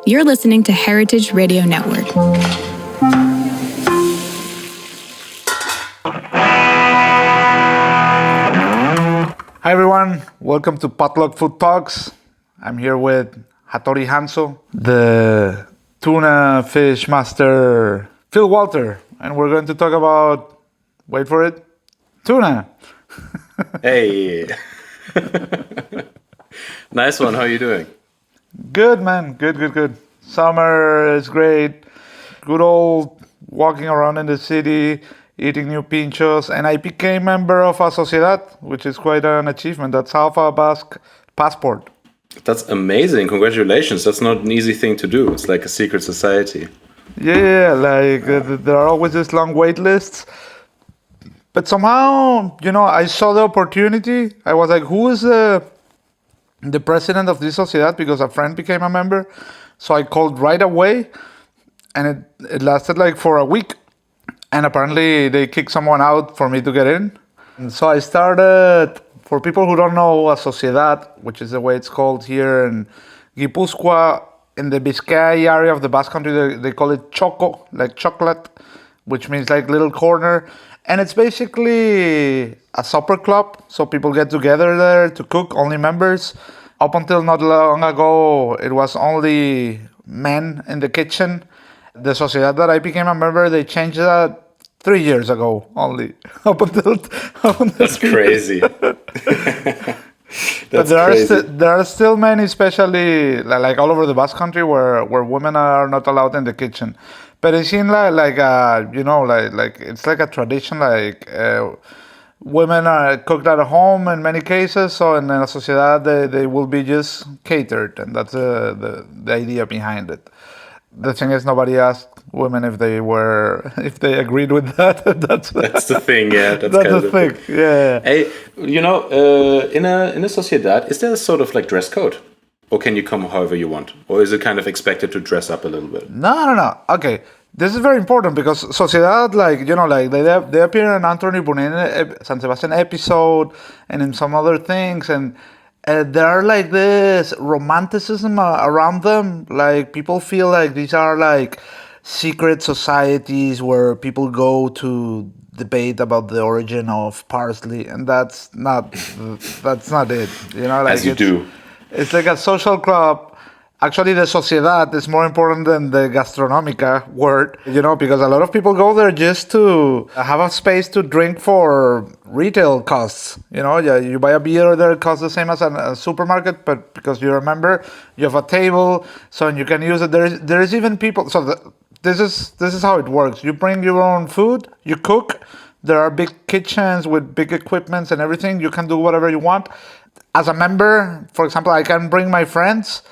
You're listening to Heritage Radio Network. Hi everyone, welcome to Potluck Food Talks. I'm here with Hattori Hanzo, the tuna fish master Phil Walter, and we're going to talk about, wait for it, tuna. Hey. Nice one, how are you doing? Good, man, good. Summer is great. Good old walking around in the city, eating new pinchos, and I became member of a Sociedad, which is quite an achievement. That's half a Basque passport. That's amazing, congratulations. That's not an easy thing to do. It's like a secret society. Yeah, there are always these long wait lists. But somehow, I saw the opportunity. I was like, who is the president of this Sociedad? Because a friend became a member. So I called right away, and it lasted like for a week. And apparently they kicked someone out for me to get in. And so I started, for people who don't know, a Sociedad, which is the way it's called here in Gipuzkoa, in the Vizcaya area of the Basque country, they call it choco, like chocolate, which means like little corner. And it's basically a supper club, so people get together there to cook, only members. Up until not long ago, it was only men in the kitchen. The Sociedad that I became a member, they changed that 3 years ago only. Up until That's crazy. But there are still many, especially like all over the Basque country, where women are not allowed in the kitchen. But it seems like it's like a tradition. Women are cooked at home in many cases, so in a Sociedad they will be just catered, and that's the idea behind it. The thing is, nobody asked women if they agreed with that. That's the thing, yeah. That's the thing, yeah. Hey, in a Sociedad, is there a sort of like dress code? Or can you come however you want? Or is it kind of expected to dress up a little bit? No. Okay, this is very important because Sociedad, they appear in Anthony Bourdain San Sebastian episode and in some other things, and there are like this romanticism around them. Like people feel like these are like secret societies where people go to debate about the origin of parsley, and that's not it. As you do. It's like a social club. Actually, the Sociedad is more important than the gastronomica word, because a lot of people go there just to have a space to drink for retail costs. You buy a beer there, it costs the same as a supermarket, but because you're a member, you have a table, so you can use it. There is even people. So this is how it works. You bring your own food, you cook. There are big kitchens with big equipments and everything. You can do whatever you want. As a member, for example, I can bring my friends.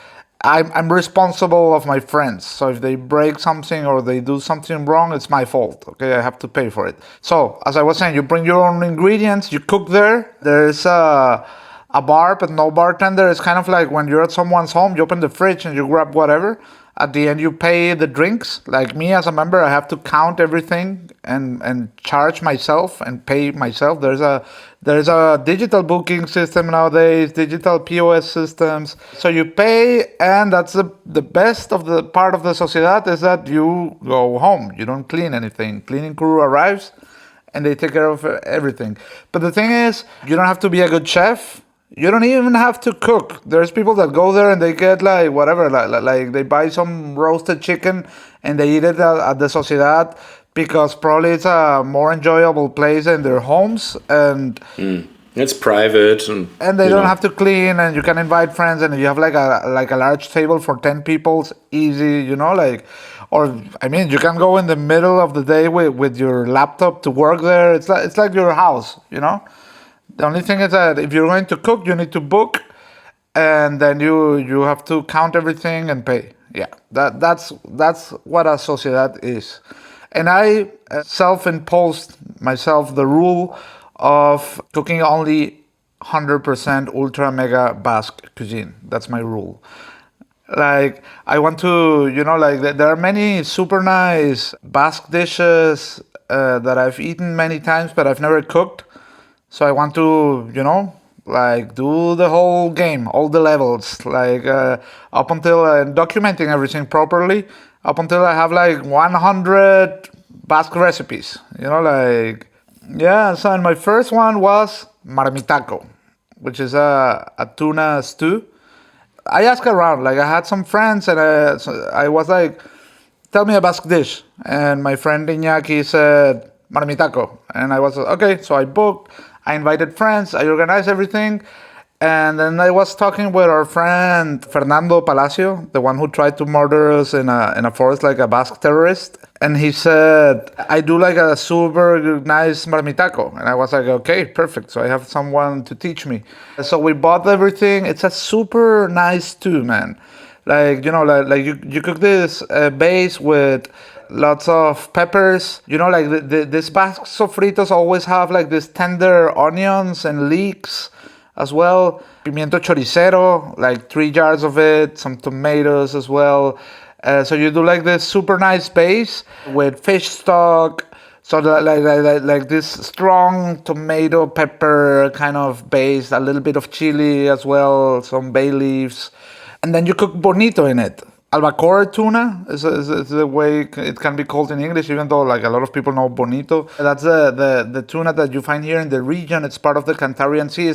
I'm responsible of my friends. So if they break something or they do something wrong, it's my fault. Okay, I have to pay for it. So as I was saying, you bring your own ingredients, you cook there. There's a bar, but no bartender. It's kind of like when you're at someone's home, you open the fridge and you grab whatever. At the end, you pay the drinks. Like me as a member, I have to count everything and charge myself and pay myself. There's a digital booking system nowadays, digital POS systems. So you pay, and that's the best of the part of the Sociedad is that you go home. You don't clean anything. Cleaning crew arrives, and they take care of everything. But the thing is, you don't have to be a good chef. You don't even have to cook. There's people that go there and they get like whatever, like they buy some roasted chicken and they eat it at the Sociedad because probably it's a more enjoyable place in their homes, and it's private and they don't have to clean, and you can invite friends, and you have like a large table for 10 people, it's easy, or I mean, you can go in the middle of the day with your laptop to work there. It's like your house, The only thing is that if you're going to cook, you need to book, and then you have to count everything and pay. Yeah, that's what a Sociedad is. And I self-imposed myself the rule of cooking only 100% ultra mega Basque cuisine. That's my rule. Like, I want to, there are many super nice Basque dishes that I've eaten many times, but I've never cooked. So I want to, like do the whole game, all the levels, like up until documenting everything properly, up until I have like 100 Basque recipes. Yeah. So and my first one was Marmitako, which is a tuna stew. I asked around, like I had some friends, and so I was like, "Tell me a Basque dish," and my friend Iñaki said Marmitako, and I was okay. So I booked, I invited friends, I organized everything, and then I was talking with our friend Fernando Palacio, the one who tried to murder us in a forest like a Basque terrorist. And he said, I do like a super nice marmitako. And I was like, okay, perfect. So I have someone to teach me. So we bought everything. It's a super nice stew, man. Like, like you cook this base with lots of peppers. Like this Basque sofritos always have like this tender onions and leeks as well. Pimiento choricero, like 3 jars of it. Some tomatoes as well. So you do like this super nice base with fish stock. So like this strong tomato pepper kind of base, a little bit of chili as well, some bay leaves. And then you cook bonito in it. Albacore tuna is the way it can be called in English, even though like a lot of people know bonito. That's the tuna that you find here in the region. It's part of the Cantarian Sea.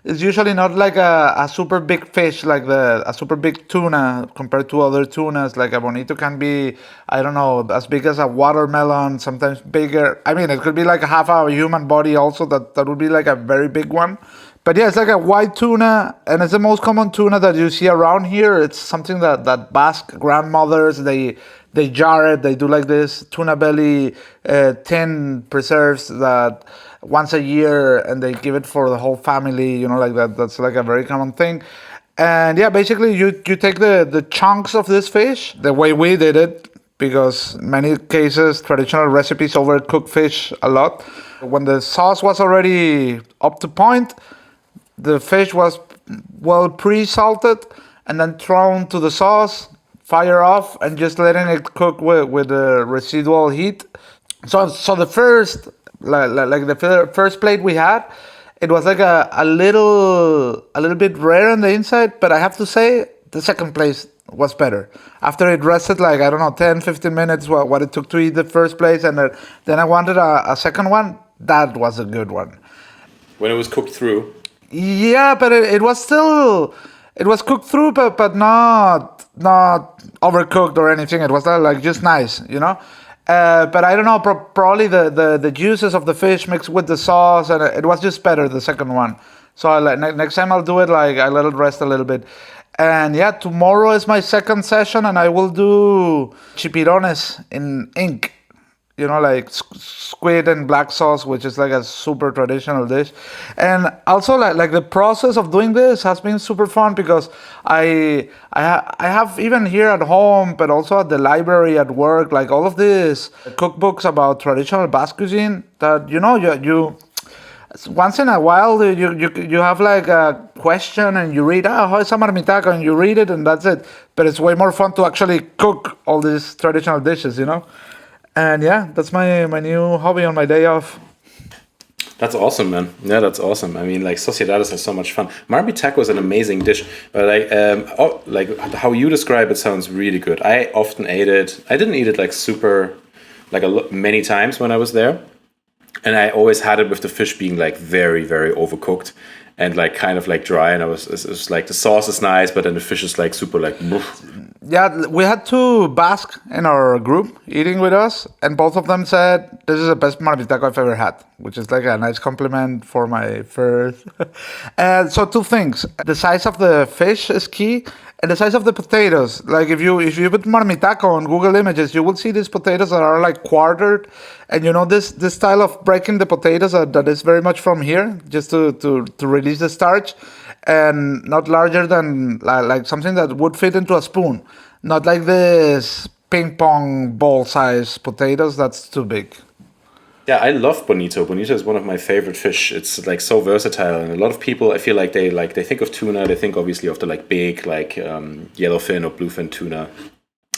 It's usually not like a super big fish, like a super big tuna compared to other tunas. Like a bonito can be, I don't know, as big as a watermelon, sometimes bigger. I mean, it could be like half a human body also. That would be like a very big one. But yeah, it's like a white tuna, and it's the most common tuna that you see around here. It's something that Basque grandmothers, they jar it. They do like this tuna belly tin preserves that once a year, and they give it for the whole family, like that. That's like a very common thing. And yeah, basically you take the chunks of this fish the way we did it, because in many cases traditional recipes overcook fish a lot. When the sauce was already up to point, the fish was well pre-salted and then thrown to the sauce, fire off, and just letting it cook with the residual heat. So the first the first plate we had, it was like a little bit rare on the inside, but I have to say the second place was better. After it rested like, I don't know, 10-15 minutes, what it took to eat the first place, and then I wanted a second one. That was a good one. When it was cooked through? Yeah, but it was cooked through, but not overcooked or anything. It was like just nice, But I don't know, probably the juices of the fish mixed with the sauce, and it was just better, the second one. So next time I'll do it, like I let it rest a little bit. And yeah, tomorrow is my second session, and I will do chipirones in ink. Like squid and black sauce, which is like a super traditional dish. And also like the process of doing this has been super fun, because I have, even here at home, but also at the library at work, like all of these cookbooks about traditional Basque cuisine that, you once in a while you have like a question and you read, how is a marmitako, and you read it and that's it. But it's way more fun to actually cook all these traditional dishes, And yeah, that's my new hobby on my day off. That's awesome, man. Yeah, that's awesome. I mean, like, Sociedades are so much fun. Marmitako is an amazing dish, but like how you describe it sounds really good. I often ate it. I didn't eat it like super, like many times when I was there, and I always had it with the fish being like very, very overcooked and like kind of like dry. And it was like the sauce is nice, but then the fish is like super like. Yeah, we had 2 Basque in our group eating with us, and both of them said, this is the best marmitako I've ever had, which is like a nice compliment for my first. So 2 things. The size of the fish is key, and the size of the potatoes. Like if you put marmitako on Google Images, you will see these potatoes that are like quartered, and this style of breaking the potatoes that is very much from here, just to release the starch. And not larger than like something that would fit into a spoon. Not like this ping pong ball size potatoes. That's too big. Yeah, I love bonito. Bonito is one of my favorite fish. It's like so versatile, and a lot of people, I feel like they think of tuna. They think obviously of the like big like yellowfin or bluefin tuna.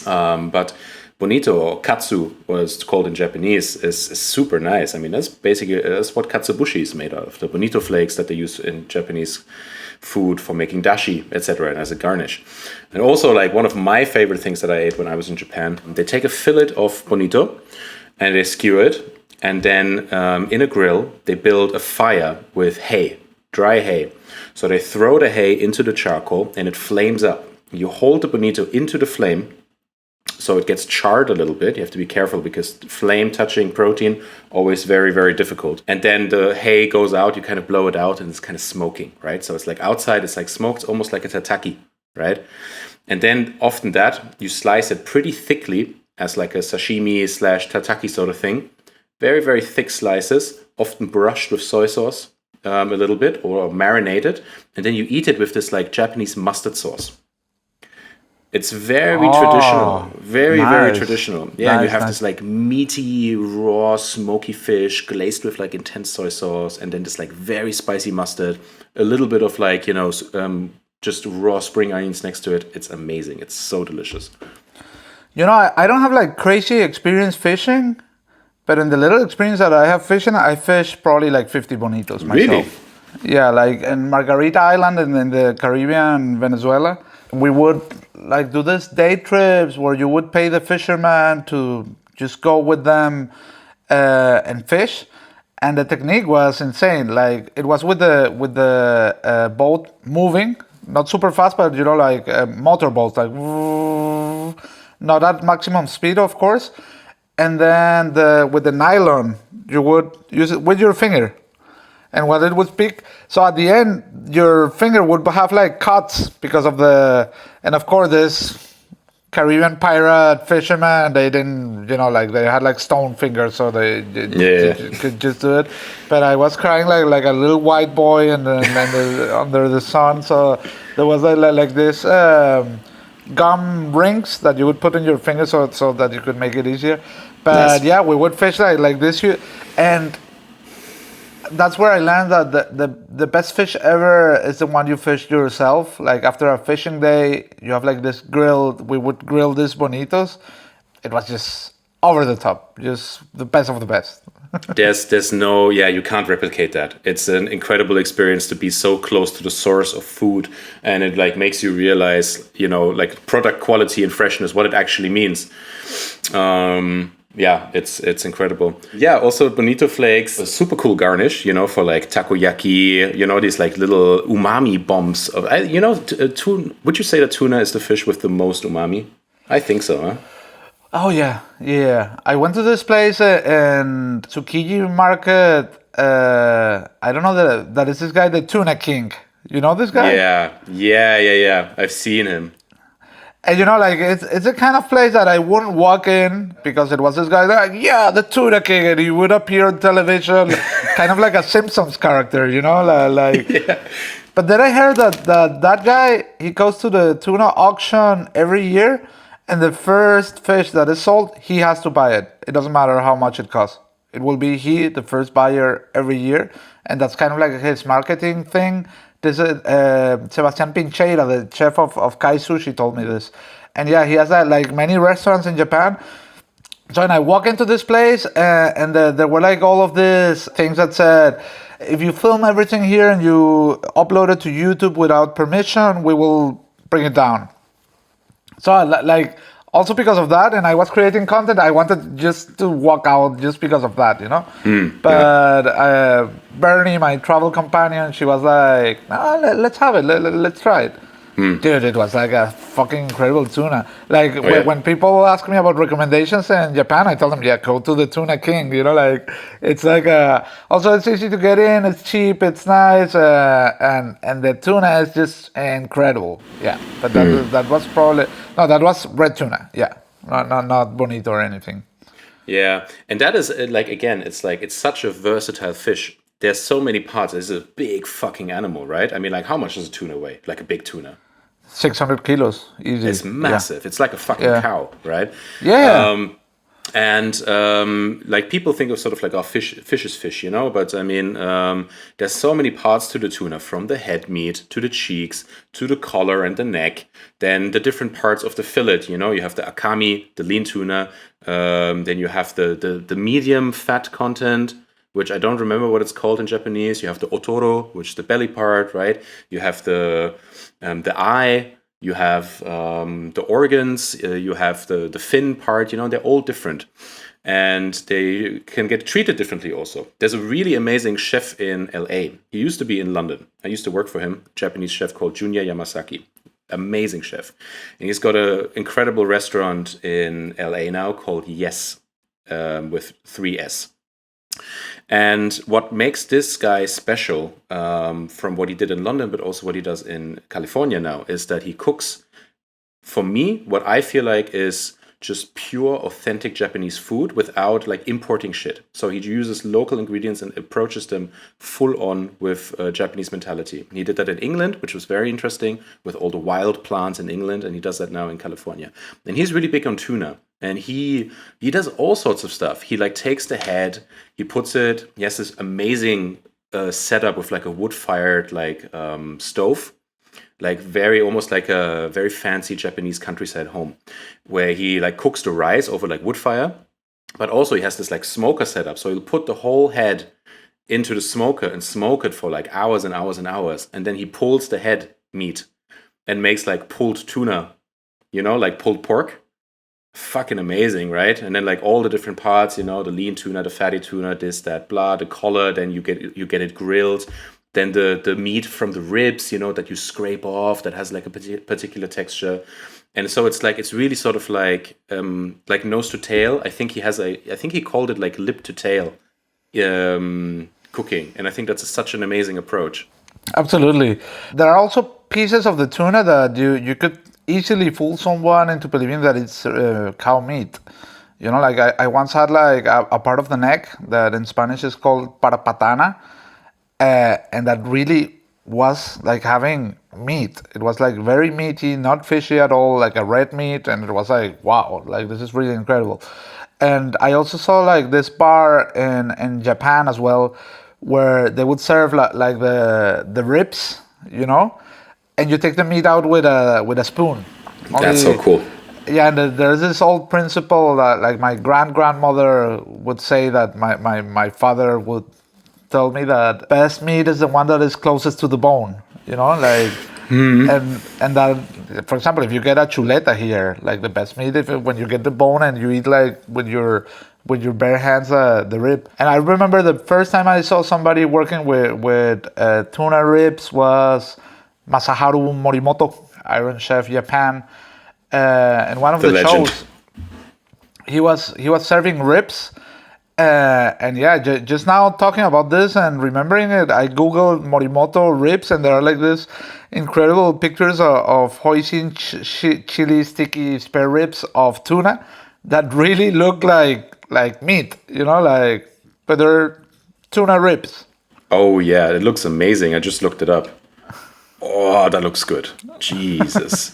But Bonito, or Katsu, what it's called in Japanese, is super nice. I mean, that's what katsuobushi is made out of. The Bonito flakes that they use in Japanese food for making dashi, etc., and as a garnish. And also, like, one of my favorite things that I ate when I was in Japan, they take a fillet of Bonito and they skewer it, and then in a grill they build a fire with hay, dry hay. So they throw the hay into the charcoal and it flames up. You hold the Bonito into the flame, so it gets charred a little bit. You have to be careful because flame touching protein, always very, very difficult. And then the hay goes out, you kind of blow it out and it's kind of smoking, right? So it's like outside, it's like smoked, almost like a tataki, right? And then often that, you slice it pretty thickly as like a sashimi / tataki sort of thing. Very, very thick slices, often brushed with soy sauce a little bit or marinated. And then you eat it with this like Japanese mustard sauce. It's very traditional, very, very traditional. Yeah, and you have this like meaty, raw, smoky fish glazed with like intense soy sauce, and then this like very spicy mustard, a little bit of like, just raw spring onions next to it. It's amazing. It's so delicious. I don't have like crazy experience fishing, but in the little experience that I have fishing, I fish probably like 50 bonitos myself. Really? Yeah, like in Margarita Island and in the Caribbean, Venezuela, we would like do these day trips where you would pay the fisherman to just go with them and fish, and the technique was insane. Like it was with the boat moving, not super fast, but like motor boats, like not at maximum speed, of course. And then with the nylon, you would use it with your finger. And when it would speak, so at the end, your finger would have like cuts because of and of course this Caribbean pirate fisherman, they didn't, they had like stone fingers, so they could just do it. But I was crying like a little white boy and under the sun. So there was like this gum rings that you would put in your fingers so that you could make it easier. But nice. Yeah, we would fish like this, and that's where I learned that the best fish ever is the one you fish yourself. Like after a fishing day, you have like this we would grill these bonitos. It was just over the top, just the best of the best. There's no, you can't replicate that. It's an incredible experience to be so close to the source of food, and it like makes you realize, like product quality and freshness, what it actually means. Yeah, it's incredible. Yeah, also Bonito flakes, a super cool garnish, for like takoyaki, these like little umami bombs. Would you say that tuna is the fish with the most umami? I think so, huh? Oh, yeah. I went to this place in Tsukiji Market. I don't know that is this guy, the Tuna King. You know this guy? Yeah. I've seen him. And like it's a kind of place that I wouldn't walk in because it was this guy like, the Tuna King, and he would appear on television, kind of like a Simpsons character, like. Yeah. But then I heard that guy, he goes to the tuna auction every year, and the first fish that is sold, he has to buy it. It doesn't matter how much it costs. It will be the first buyer every year, and that's kind of like his marketing thing. This is Sebastian Pincheira, the chef of Kai Sushi, told me this. And yeah, he has like many restaurants in Japan. So when I walk into this place, and there were like all of these things that said, if you film everything here and you upload it to YouTube without permission, we will bring it down. So like also because of that, and I was creating content, I wanted just to walk out just because of that, But Bernie, my travel companion, she was like, no, let's have it, let's try it. Dude, it was like a fucking incredible tuna. Like when people ask me about recommendations in Japan, I tell them, go to the Tuna King. Like it's like also it's easy to get in, it's cheap, it's nice, and the tuna is just incredible. Yeah, but that was probably that was red tuna. Yeah, not bonito or anything. Yeah, and that is like again, it's like it's such a versatile fish. There's so many parts. It's a big fucking animal, right? I mean, like how much does a tuna weigh? Like a big tuna. 600 kilos, easy. It's massive. Yeah. It's like a fucking cow, right? Yeah. And like people think of sort of like, oh, fish is fish, you know. But I mean, there's so many parts to the tuna, from the head meat to the cheeks to the collar and the neck. Then the different parts of the fillet, you know. You have the akami, the lean tuna. Then you have the medium fat content, which I don't remember what it's called in Japanese. You have the otoro, which is the belly part, right? You have the eye. You have the organs, you have the fin part, you know, they're all different. And they can get treated differently also. There's a really amazing chef in LA. He used to be in London. I used to work for him, a Japanese chef called Junya Yamasaki. Amazing chef. And he's got an incredible restaurant in LA now called Yes, with 3 S. And what makes this guy special from what he did in London, but also what he does in California now, is that he cooks, for me, what I feel like is just pure, authentic Japanese food without like importing shit. So he uses local ingredients and approaches them full on with Japanese mentality. He did that in England, which was very interesting, with all the wild plants in England, and he does that now in California. And he's really big on tuna. And he does all sorts of stuff. He like takes the head, he puts it, he has this amazing setup with like a wood-fired like stove, like almost like a very fancy Japanese countryside home, where he like cooks the rice over like wood fire, but also he has this like smoker setup. So he'll put the whole head into the smoker and smoke it for like hours and hours and hours. And then he pulls the head meat and makes like pulled tuna, you know, like pulled pork. Fucking amazing, right? And then like all the different parts, you know, the lean tuna, the fatty tuna, this, that, blah, the collar, then you get it grilled. Then the meat from the ribs, you know, that you scrape off, that has like a particular texture. And so it's really sort of like nose to tail. I think he called it like lip to tail cooking. And I think that's such an amazing approach. Absolutely. There are also pieces of the tuna that you could easily fool someone into believing that it's cow meat. You know, like I once had like a part of the neck that in Spanish is called parapatana, and that really was like having meat. It was like very meaty, not fishy at all, like a red meat, and it was like, wow, like this is really incredible. And I also saw like this bar in Japan as well, where they would serve like the ribs, you know, and you take the meat out with a spoon. That's so cool. Yeah, and there's this old principle that like my grandmother would say, that my father would tell me that best meat is the one that is closest to the bone, you know, like and that, for example, if you get a chuleta here, like the best meat, when you get the bone and you eat like with your bare hands the rib. And I remember the first time I saw somebody working with tuna ribs was Masaharu Morimoto, Iron Chef Japan, in one of the shows. He was serving ribs, and yeah, just now talking about this and remembering it, I googled Morimoto ribs, and there are like this incredible pictures of hoisin chili sticky spare ribs of tuna that really look like meat, you know, like, but they're tuna ribs. Oh yeah, it looks amazing. I just looked it up. Oh, that looks good. Jesus.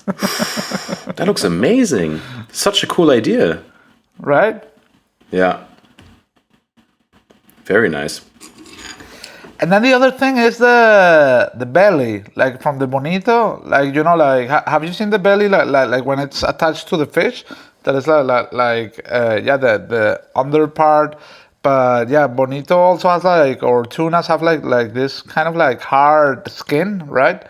That looks amazing. Such a cool idea. Right? Yeah. Very nice. And then the other thing is the belly, like from the bonito, like, you know, like, have you seen the belly, like when it's attached to the fish? That is the under part. But yeah, bonito also has like, or tunas have like this kind of like hard skin, right?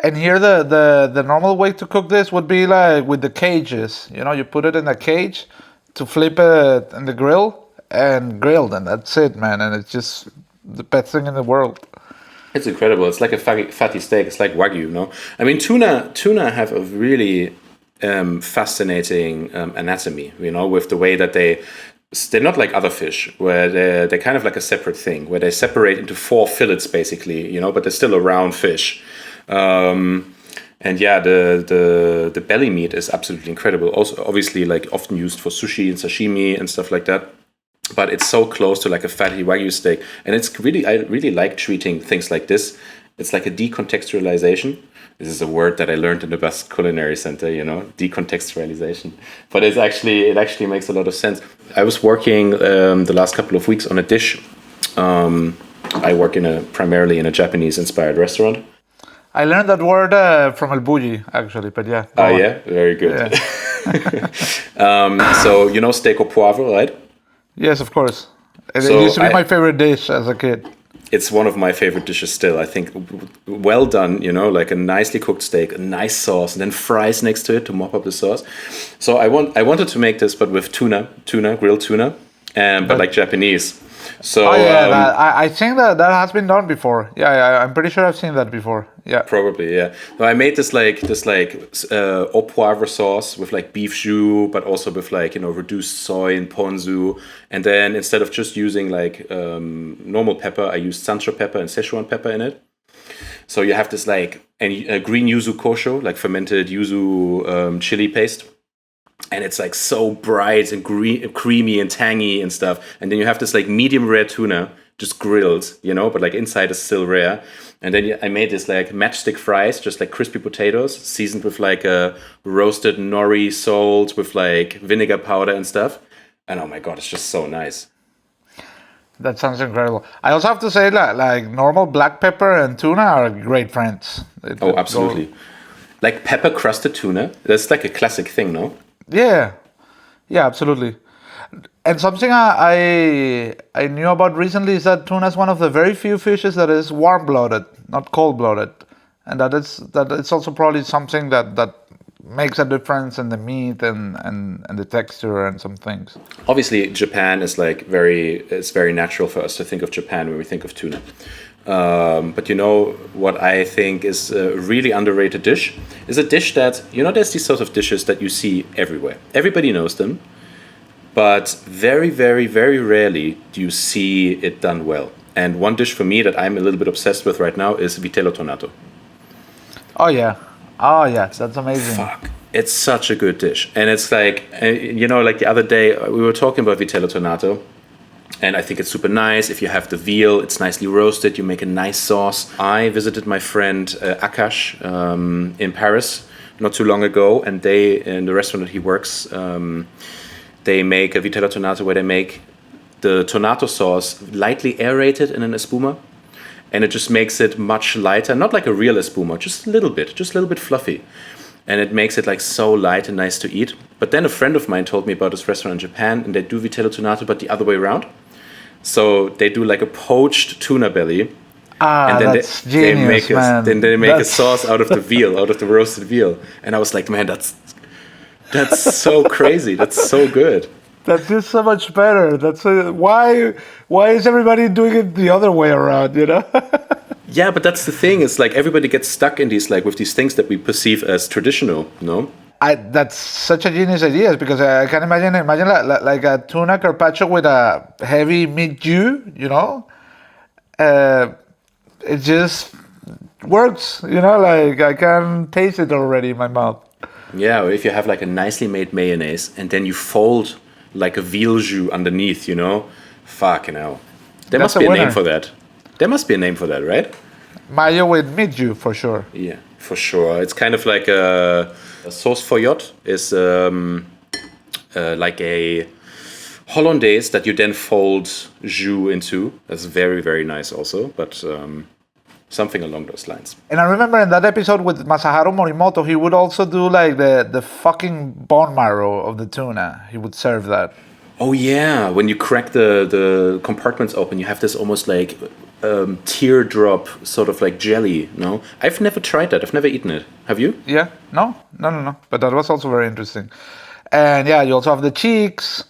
And here the normal way to cook this would be like with the cages. You know, you put it in a cage to flip it in the grill and grilled, and that's it, man. And it's just the best thing in the world. It's incredible. It's like a fatty steak. It's like Wagyu, no? I mean, tuna have a really fascinating anatomy, you know, with the way that they're not like other fish, where they're kind of like a separate thing, where they separate into 4 fillets, basically, you know, but they're still a round fish. And yeah, the belly meat is absolutely incredible. Also, obviously, like often used for sushi and sashimi and stuff like that. But it's so close to like a fatty Wagyu steak, and it's really, I really like treating things like this It's like a decontextualization. This is a word that I learned in the Basque Culinary Center, decontextualization. But it actually makes a lot of sense. I was working the last couple of weeks on a dish. I work primarily in a Japanese-inspired restaurant. I learned that word from El Bulli, actually, but yeah. Oh, yeah? Very good. Yeah. So, steak au poivre, right? Yes, of course. It So used to be my favorite dish as a kid. It's one of my favorite dishes still. I think well done, like a nicely cooked steak, a nice sauce, and then fries next to it to mop up the sauce. So I wanted to make this, but with grilled tuna, but like Japanese. So I think that has been done before. Yeah, I'm pretty sure I've seen that before. Yeah, probably. Yeah. So I made this au poivre sauce with like beef jus, but also with reduced soy and ponzu. And then instead of just using normal pepper, I used sancho pepper and Szechuan pepper in it. So you have this a green yuzu kosho, like fermented yuzu chili paste. And it's so bright and creamy and tangy and stuff. And then you have this medium rare tuna, just grilled, but inside is still rare. And then I made this matchstick fries, just crispy potatoes, seasoned with a roasted nori salt with vinegar powder and stuff. And oh my God, it's just so nice. That sounds incredible. I also have to say that normal black pepper and tuna are great friends. Absolutely. Pepper crusted tuna, that's a classic thing, no? Yeah, absolutely. And something I knew about recently is that tuna is one of the very few fishes that is warm-blooded, not cold-blooded, and that it's also probably something that makes a difference in the meat and the texture and some things. Obviously, Japan is it's very natural for us to think of Japan when we think of tuna. But what I think is a really underrated dish is a dish that, there's these sorts of dishes that you see everywhere. Everybody knows them, but very, very, very rarely do you see it done well. And one dish for me that I'm a little bit obsessed with right now is Vitello Tonato. Oh yeah, that's amazing. Fuck, it's such a good dish. And it's the other day we were talking about Vitello Tonato. And I think it's super nice. If you have the veal, it's nicely roasted. You make a nice sauce. I visited my friend Akash in Paris not too long ago. And in the restaurant that he works, they make a Vitello Tonato where they make the tonato sauce lightly aerated in an espuma. And it just makes it much lighter. Not like a real espuma, just a little bit fluffy. And it makes it so light and nice to eat. But then a friend of mine told me about this restaurant in Japan, and they do Vitello Tonato, but the other way around. So they do a poached tuna belly. And then that's genius, then they make a sauce out of the veal, out of the roasted veal. And I was like, man, that's so crazy. That's so good. That's just so much better. Why is everybody doing it the other way around, Yeah, but that's the thing. It's everybody gets stuck in these with these things that we perceive as traditional, no? That's such a genius idea because I can imagine a tuna carpaccio with a heavy meat jus, it just works, I can taste it already in my mouth. Yeah, or if you have a nicely made mayonnaise and then you fold a veal jus underneath, fucking hell. There must be a name for that. There must be a name for that, right? Mayo with meat jus, for sure. Yeah, for sure. It's kind of like a sauce feuillotte is like a hollandaise that you then fold jus into. That's very, very nice also, but something along those lines. And I remember in that episode with Masaharu Morimoto, he would also do the fucking bone marrow of the tuna. He would serve that. Oh yeah, when you crack the compartments open, you have this almost teardrop sort of jelly, no? I've never tried that. I've never eaten it. Have you? Yeah. No. But that was also very interesting. And yeah, you also have the cheeks.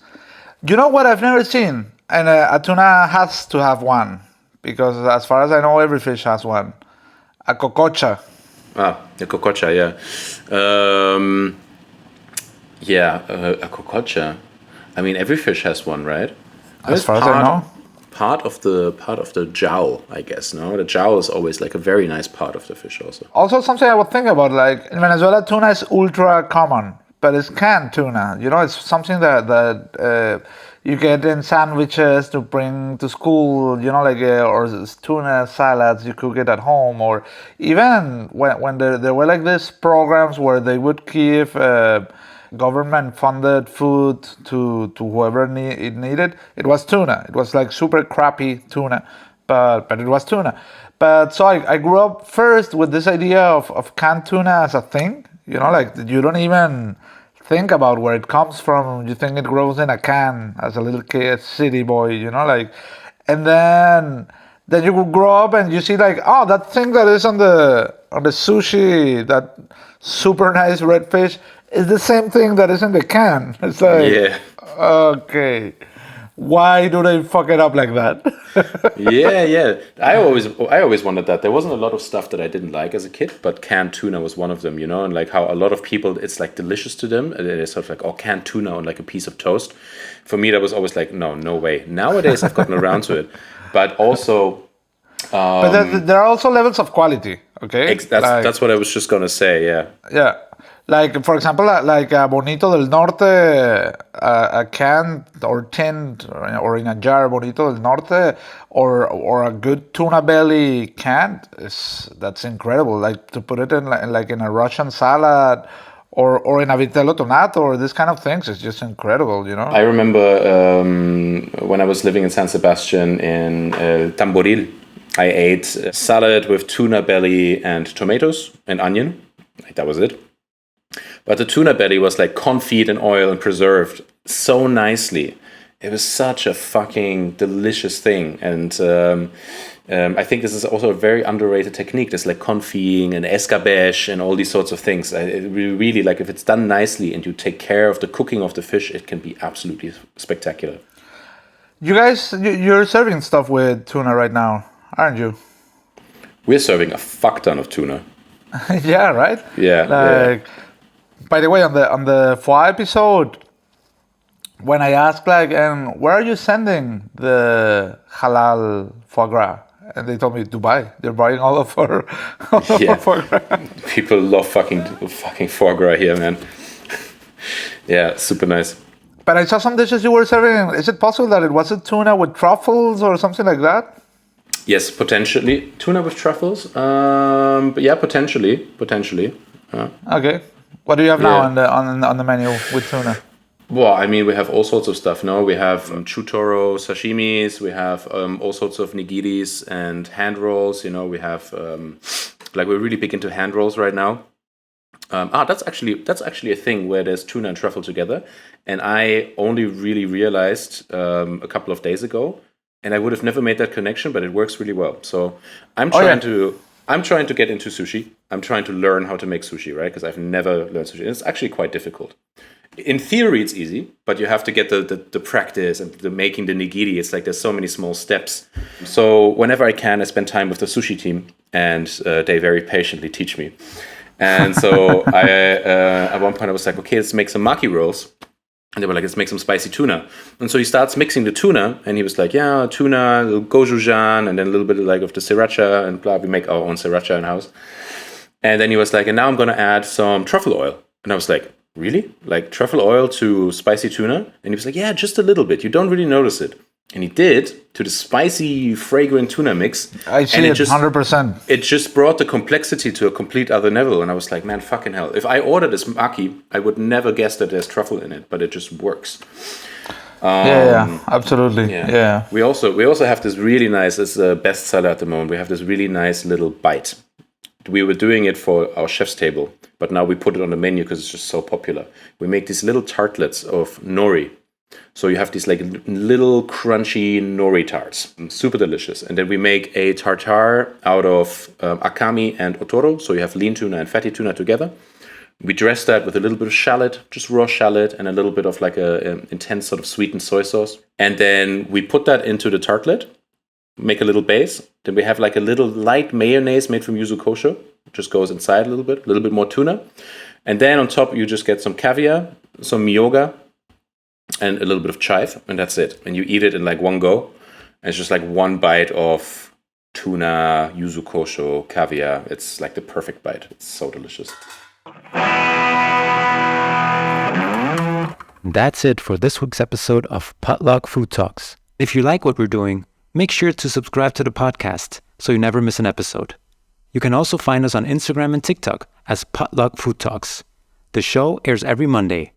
You know what I've never seen? And a tuna has to have one. Because as far as I know, every fish has one. A cococha. Ah, a cococha, yeah. A cococha. I mean, every fish has one, right? As far as I know. Part of the jowl, I guess. No, the jowl is always a very nice part of the fish, also. Also, something I would think about, in Venezuela, tuna is ultra common, but it's canned tuna. It's something that you get in sandwiches to bring to school, like or tuna salads you cook it at home, or even when there were like these programs where they would give government funded food to whoever it needed. It was tuna. It was like super crappy tuna, but it was tuna. But so I grew up first with this idea of canned tuna as a thing. Like you don't even think about where it comes from. You think it grows in a can as a little kid, city boy, like, and then you grow up and you see like, oh, that thing that is on the sushi, that super nice red fish, is the same thing that is in the can. It's like, Yeah. Okay, why do they fuck it up like that? Yeah. I always wondered that. There wasn't a lot of stuff that I didn't like as a kid, but canned tuna was one of them, and like how a lot of people, it's like delicious to them. It's sort of like, oh, canned tuna on like a piece of toast. For me, that was always like, no way. Nowadays, I've gotten around to it. But also... but there are also levels of quality, okay? That's what I was just going to say, yeah. Yeah. Like, for example, like Bonito del Norte, a canned or tinned or in a jar Bonito del Norte, or a good tuna belly canned, that's incredible. Like to put it in like in a Russian salad or in a Vitello Tonato or this kind of things, it's just incredible, I remember when I was living in San Sebastian in Tamboril, I ate a salad with tuna belly and tomatoes and onion. Like, that was it. But the tuna belly was like confit in oil and preserved so nicely. It was such a fucking delicious thing. And I think this is also a very underrated technique. There's like confit and escabeche and all these sorts of things. Really, like if it's done nicely and you take care of the cooking of the fish, it can be absolutely spectacular. You guys, you're serving stuff with tuna right now, aren't you? We're serving a fuck ton of tuna. Yeah, right? Yeah. By the way, on the foie episode, when I asked like, and where are you sending the halal foie gras? And they told me Dubai. They're buying all of our foie gras. People love fucking foie gras here, man. Yeah, super nice. But I saw some dishes you were serving. Is it possible that it was a tuna with truffles or something like that? Yes, potentially tuna with truffles. But yeah, potentially. Okay. What do you have now on the menu with tuna? Well, I mean, we have all sorts of stuff. No, we have chutoro sashimis. We have all sorts of nigiris and hand rolls. We have like we're really big into hand rolls right now. That's actually a thing where there's tuna and truffle together, and I only really realized a couple of days ago, and I would have never made that connection, but it works really well. So I'm trying to get into sushi. I'm trying to learn how to make sushi, right? Because I've never learned sushi. And it's actually quite difficult. In theory, it's easy, but you have to get the practice and the making the nigiri. It's like there's so many small steps. So whenever I can, I spend time with the sushi team, and they very patiently teach me. And so at one point I was like, okay, let's make some maki rolls. And they were like, let's make some spicy tuna. And so he starts mixing the tuna, and he was like, yeah, tuna, a little gochujang, and then a little bit of the sriracha, and blah. We make our own sriracha in house. And then he was like, and now I'm going to add some truffle oil. And I was like, really? Like truffle oil to spicy tuna? And he was like, yeah, just a little bit. You don't really notice it. And he did to the spicy, fragrant tuna mix. I see, and it 100%. It just brought the complexity to a complete other level. And I was like, man, fucking hell. If I ordered this maki, I would never guess that there's truffle in it, but it just works. Yeah, absolutely. Yeah. We also have this really nice, it's a bestseller at the moment. We have this really nice little bite. We were doing it for our chef's table, but now we put it on the menu because it's just so popular. We make these little tartlets of nori. So you have these like little crunchy nori tarts, super delicious. And then we make a tartare out of akami and otoro. So you have lean tuna and fatty tuna together. We dress that with a little bit of shallot, just raw shallot, and a little bit of like a intense sort of sweetened soy sauce. And then we put that into the tartlet, make a little base. Then we have like a little light mayonnaise made from yuzu kosho. Just goes inside a little bit more tuna. And then on top, you just get some caviar, some miyoga, and a little bit of chive, and that's it. And you eat it in like one go. And it's just like one bite of tuna, yuzu kosho, caviar. It's like the perfect bite. It's so delicious. that's it for this week's episode of Potluck Food Talks. If you like what we're doing, make sure to subscribe to the podcast so you never miss an episode. You can also find us on Instagram and TikTok as Potluck Food Talks. The show airs every Monday.